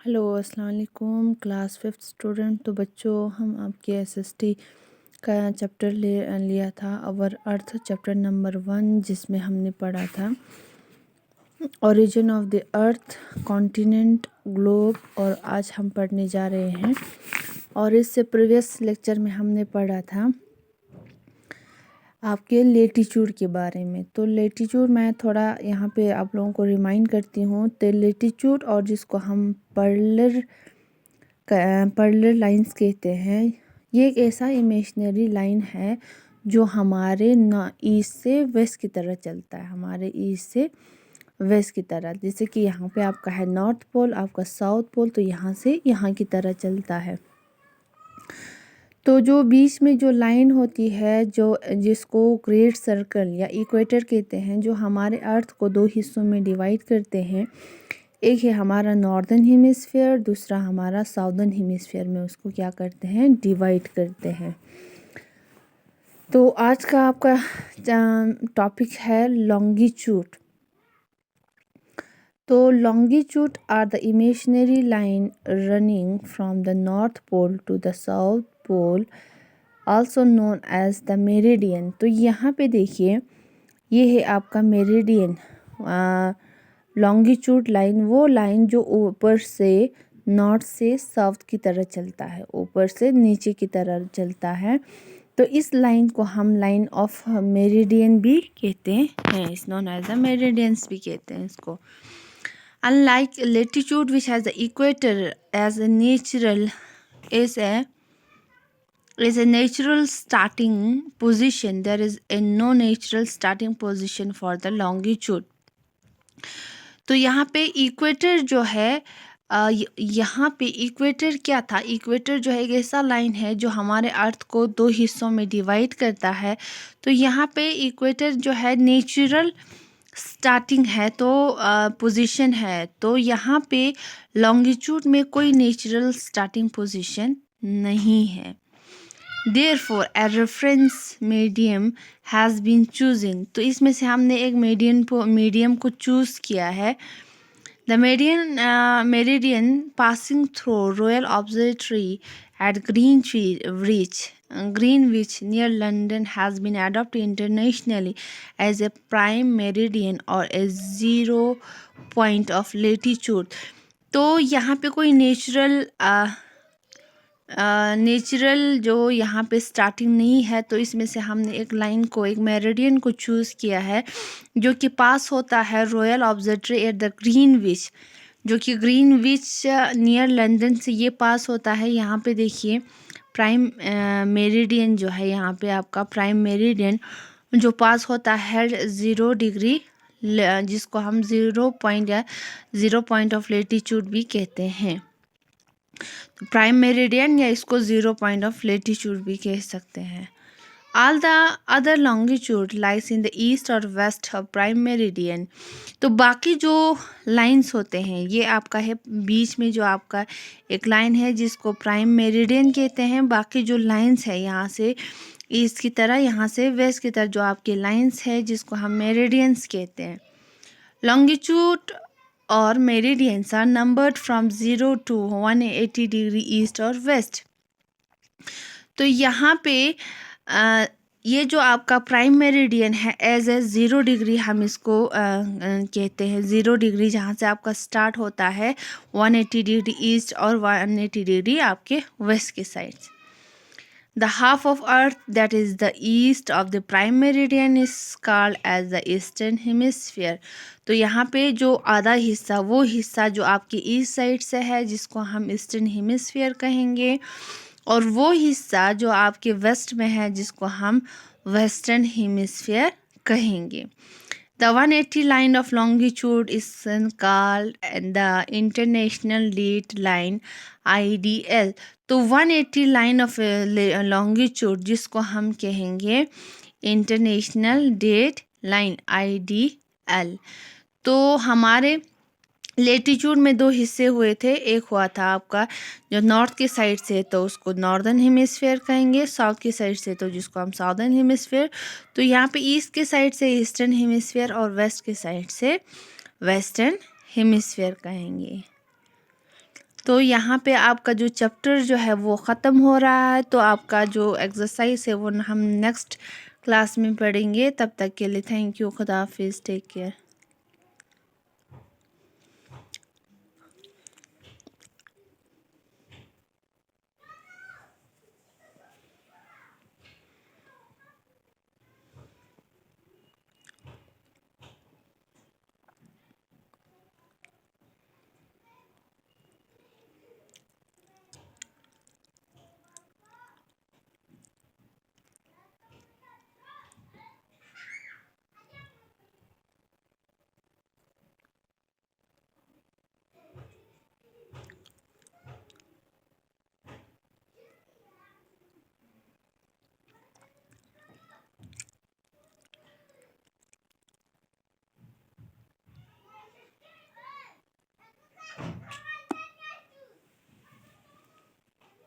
Hello अस्सलाम वालेकुम class 5th student. तो बच्चों, हम आपके एसएसटी का चैप्टर लिया था अवर अर्थ, चैप्टर नंबर 1, जिसमें हमने पढ़ा था origin of the earth, continent, globe. और आज हम पढ़ने जा रहे हैं, और इससे प्रीवियस लेक्चर में हमने पढ़ा था आपके लेटीट्यूड के बारे में। तो लेटीट्यूड मैं थोड़ा यहाँ पे आप लोगों को रिमाइंड करती हूँ। तो लेटीट्यूड, और जिसको हम पर्लर लाइंस कहते हैं, ये एक ऐसा इमेजिनरी लाइन है जो हमारे ईस्ट से वेस्ट की तरह चलता है, हमारे ईस्ट से वेस्ट की तरह। जैसे कि यहाँ पे आपका है नॉर्थ पोल, आपका साउथ पोल, तो यहाँ से यहाँ की तरह चलता है। तो जो बीच में जो लाइन होती है, जिसको ग्रेट सर्कल या इक्वेटर कहते हैं, जो हमारे अर्थ को दो हिस्सों में डिवाइड करते हैं, एक है हमारा नॉर्दर्न हेमिस्फीयर, दूसरा हमारा साउदर्न हेमिस्फीयर में उसको क्या करते हैं, डिवाइड करते हैं। तो आज का आपका टॉपिक है लॉन्गिट्यूड। तो longitude are the imaginary line running from the north pole to the south pole, also known as the meridian. तो यहाँ पे देखिए, ये है आपका मेरिडियन, लॉन्गिट्यूड लाइन, वो लाइन जो ऊपर से नॉर्थ से साउथ की तरह चलता है, ऊपर से नीचे की तरह चलता है। तो इस लाइन को हम लाइन ऑफ मेरिडियन भी कहते हैं, इस नोन एज द मेरिडियंस भी कहते हैं इसको। Unlike latitude, which has the equator as a natural is a natural starting position, there is a no natural starting position for the longitude. तो यहाँ पे इक्वेटर जो है, यहाँ पे इक्वेटर क्या था, इक्वेटर जो है एक ऐसा लाइन है जो हमारे अर्थ को दो हिस्सों में डिवाइड करता है। तो यहाँ पे इक्वेटर जो है नेचुरल स्टार्टिंग है, तो पोजीशन है। तो यहाँ पे लॉन्गिट्यूड में कोई नेचुरल स्टार्टिंग पोजीशन नहीं है। Therefore, a reference medium has been chosen. तो इसमें से हमने एक मीडियम को चूज किया है। The meridian passing through Royal Observatory at Greenwich near London has been adopted internationally as a prime meridian or a 0 point of latitude. तो यहाँ पे कोई नेचुरल जो यहाँ पे स्टार्टिंग नहीं है, तो इसमें से हमने एक लाइन को, एक मेरिडियन को चूज़ किया है जो कि पास होता है royal observatory at the Greenwich, जो कि ग्रीनविच नियर लंदन से ये पास होता है। यहाँ पे देखिए प्राइम मेरिडियन जो है, यहाँ पे आपका प्राइम मेरिडियन जो पास होता है 0 डिग्री, जिसको हम 0 पॉइंट ऑफ लेटीट्यूड भी कहते हैं। प्राइम मेरिडियन या इसको 0 पॉइंट ऑफ लेटीट्यूड भी कह सकते हैं। All the other longitude lies in the east और वेस्ट ऑफ प्राइम मेरिडियन। तो बाकी जो लाइंस होते हैं, ये आपका है बीच में जो आपका एक लाइन है जिसको प्राइम मेरिडियन कहते हैं। बाकी जो लाइंस है यहाँ से ईस्ट की तरह, यहाँ से वेस्ट की तरह जो आपके लाइंस है, जिसको हम मेरिडियंस कहते हैं। लॉन्गिट्यूड और meridians are numbered from 0 to 180 degree east और वेस्ट। तो यहाँ पे ये जो आपका प्राइम मेरिडियन है एज ए 0 डिग्री हम इसको कहते हैं। 0 डिग्री जहाँ से आपका स्टार्ट होता है 180 डिग्री ईस्ट और 180 डिग्री आपके वेस्ट के side. The half of Earth that is the east of the prime meridian is called as the eastern hemisphere. तो यहाँ पे जो आधा हिस्सा, वो हिस्सा जो आपकी ईस्ट साइड से है, जिसको हम ईस्टर्न हेमिस्फीयर कहेंगे, और वो हिस्सा जो आपके वेस्ट में है, जिसको हम वेस्टर्न हेमिस्फीयर कहेंगे। The 180 line of longitude is called the International Date Line IDL. तो 180 लाइन ऑफ लॉन्गिट्यूड जिसको हम कहेंगे इंटरनेशनल डेट लाइन IDL। तो हमारे लेटीट्यूड में दो हिस्से हुए थे। एक हुआ था आपका जो नॉर्थ के साइड से, तो उसको नॉर्दर्न हेमिस्फीयर कहेंगे, साउथ की साइड से तो जिसको हम साउदर्न हेमिस्फीयर। तो यहाँ पे ईस्ट के साइड से ईस्टर्न हेमिस्फीयर और वेस्ट के साइड से वेस्टर्न हेमिस्फीयर कहेंगे। तो यहाँ पे आपका जो चैप्टर जो है वो ख़त्म हो रहा है। तो आपका जो एक्सरसाइज है वो हम नेक्स्ट क्लास में पढ़ेंगे। तब तक के लिए थैंक यू। खुदा हाफिज़। Take care.